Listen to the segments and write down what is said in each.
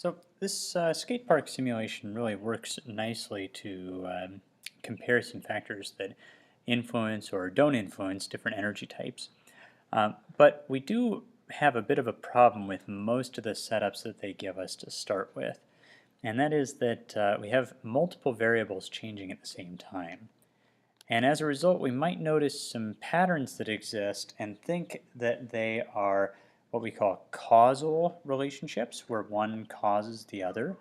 So this skate park simulation really works nicely to compare some factors that influence or don't influence different energy types. But we do have a bit of a problem with most of the setups that they give us to start with. And that is that we have multiple variables changing at the same time. And as a result, we might notice some patterns that exist and think that they are what we call causal relationships, where one causes the other,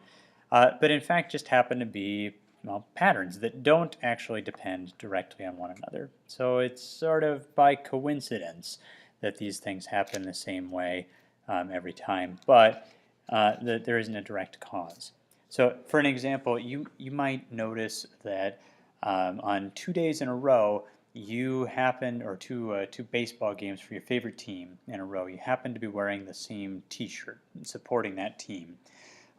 but in fact just happen to be, well, patterns that don't actually depend directly on one another. So it's sort of by coincidence that these things happen the same way every time, but there isn't a direct cause. So for an example, you might notice that on 2 days in a row, you happen, or two baseball games for your favorite team in a row, you happen to be wearing the same T-shirt, supporting that team.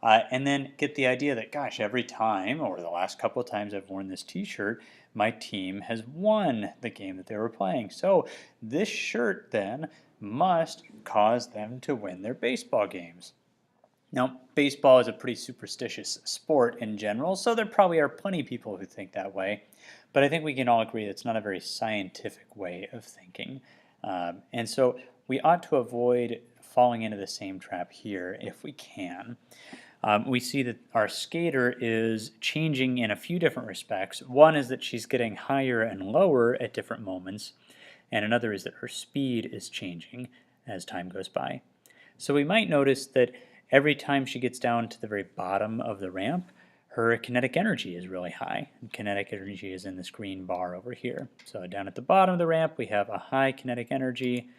And then get the idea that, gosh, every time, or the last couple of times I've worn this T-shirt, my team has won the game that they were playing. So this shirt then must cause them to win their baseball games. Now, baseball is a pretty superstitious sport in general, so there probably are plenty of people who think that way. But I think we can all agree that's not a very scientific way of thinking. And so we ought to avoid falling into the same trap here if we can. We see that our skater is changing in a few different respects. One is that she's getting higher and lower at different moments, and another is that her speed is changing as time goes by. So we might notice that every time she gets down to the very bottom of the ramp, her kinetic energy is really high. And kinetic energy is in this green bar over here. So down at the bottom of the ramp, we have a high kinetic energy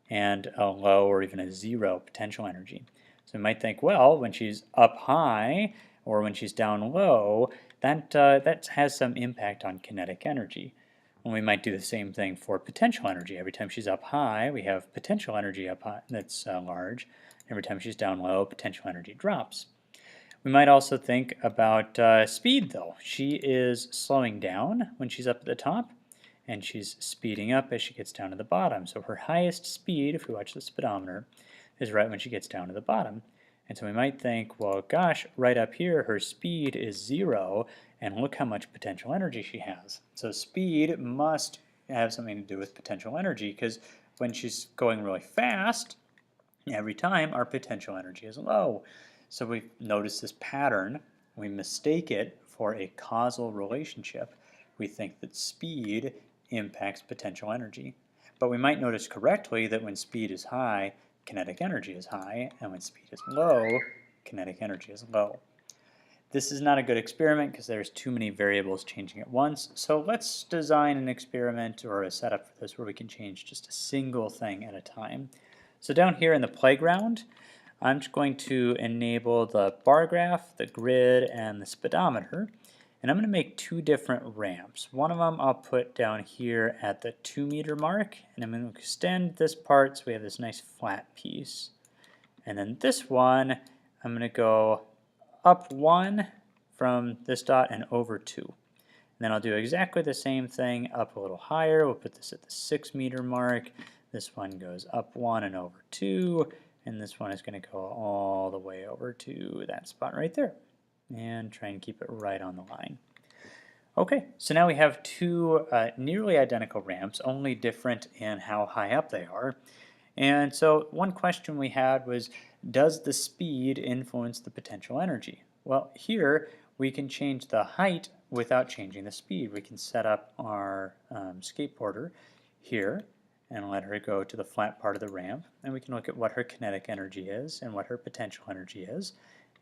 and a low or even a zero potential energy. So we might think, well, when she's up high or when she's down low, that has some impact on kinetic energy. And we might do the same thing for potential energy. Every time she's up high, we have potential energy up high that's large. Every time she's down low, potential energy drops. We might also think about speed, though. She is slowing down when she's up at the top, and she's speeding up as she gets down to the bottom. So her highest speed, if we watch the speedometer, is right when she gets down to the bottom. And so we might think, well, gosh, right up here, her speed is 0, and look how much potential energy she has. So speed must have something to do with potential energy, because when she's going really fast, every time our potential energy is low. So we notice this pattern, we mistake it for a causal relationship. We think that speed impacts potential energy. But we might notice correctly that when speed is high, kinetic energy is high, and when speed is low, kinetic energy is low. This is not a good experiment because there's too many variables changing at once, so let's design an experiment or a setup for this where we can change just a single thing at a time. So down here in the playground, I'm just going to enable the bar graph, the grid, and the speedometer. And I'm going to make two different ramps. One of them I'll put down here at the 2-meter mark, and I'm going to extend this part so we have this nice flat piece. And then this one, I'm going to go up 1 from this dot and over 2. And then I'll do exactly the same thing up a little higher. We'll put this at the 6-meter mark. This one goes up 1 and over 2, and this one is going to go all the way over to that spot right there. And try and keep it right on the line. Okay, so now we have two nearly identical ramps, only different in how high up they are. And so one question we had was, does the speed influence the potential energy? Well, here we can change the height without changing the speed. We can set up our skateboarder here and let her go to the flat part of the ramp, and we can look at what her kinetic energy is and what her potential energy is.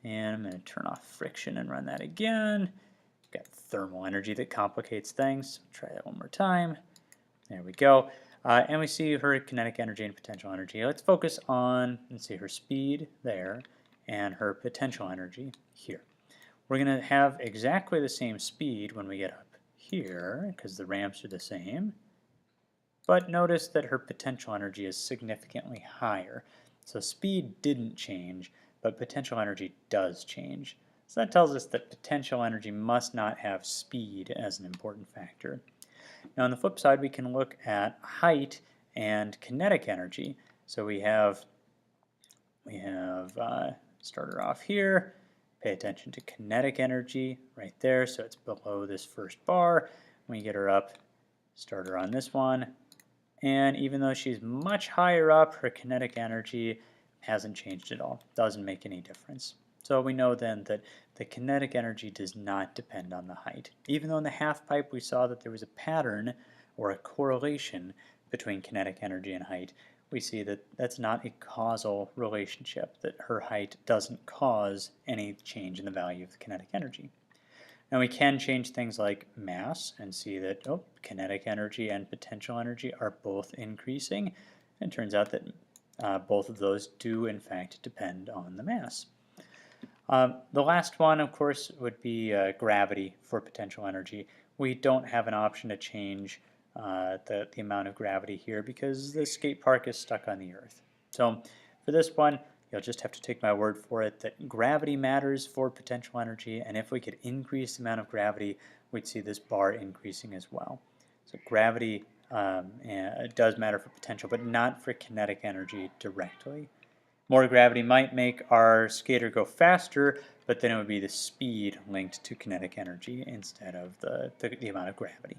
And I'm going to turn off friction and run that again. Got thermal energy that complicates things. Try that one more time. There we go. And we see her kinetic energy and potential energy. Let's focus on, let's see, her speed there and her potential energy here. We're going to have exactly the same speed when we get up here because the ramps are the same. But notice that her potential energy is significantly higher. So speed didn't change, but potential energy does change. So that tells us that potential energy must not have speed as an important factor. Now on the flip side, we can look at height and kinetic energy. So we have Start her off here. Pay attention to kinetic energy right there, so it's below this first bar. When you get her up, start her on this one. And even though she's much higher up, her kinetic energy hasn't changed at all. Doesn't make any difference. So we know then that the kinetic energy does not depend on the height. Even though in the half pipe we saw that there was a pattern or a correlation between kinetic energy and height, we see that that's not a causal relationship, that her height doesn't cause any change in the value of the kinetic energy. Now we can change things like mass and see that kinetic energy and potential energy are both increasing. And it turns out that both of those do in fact depend on the mass. The last one, of course, would be gravity for potential energy. We don't have an option to change the amount of gravity here because the skate park is stuck on the Earth. So for this one, you'll just have to take my word for it that gravity matters for potential energy, and if we could increase the amount of gravity, we'd see this bar increasing as well. So gravity does matter for potential, but not for kinetic energy directly. More gravity might make our skater go faster, but then it would be the speed linked to kinetic energy instead of the amount of gravity.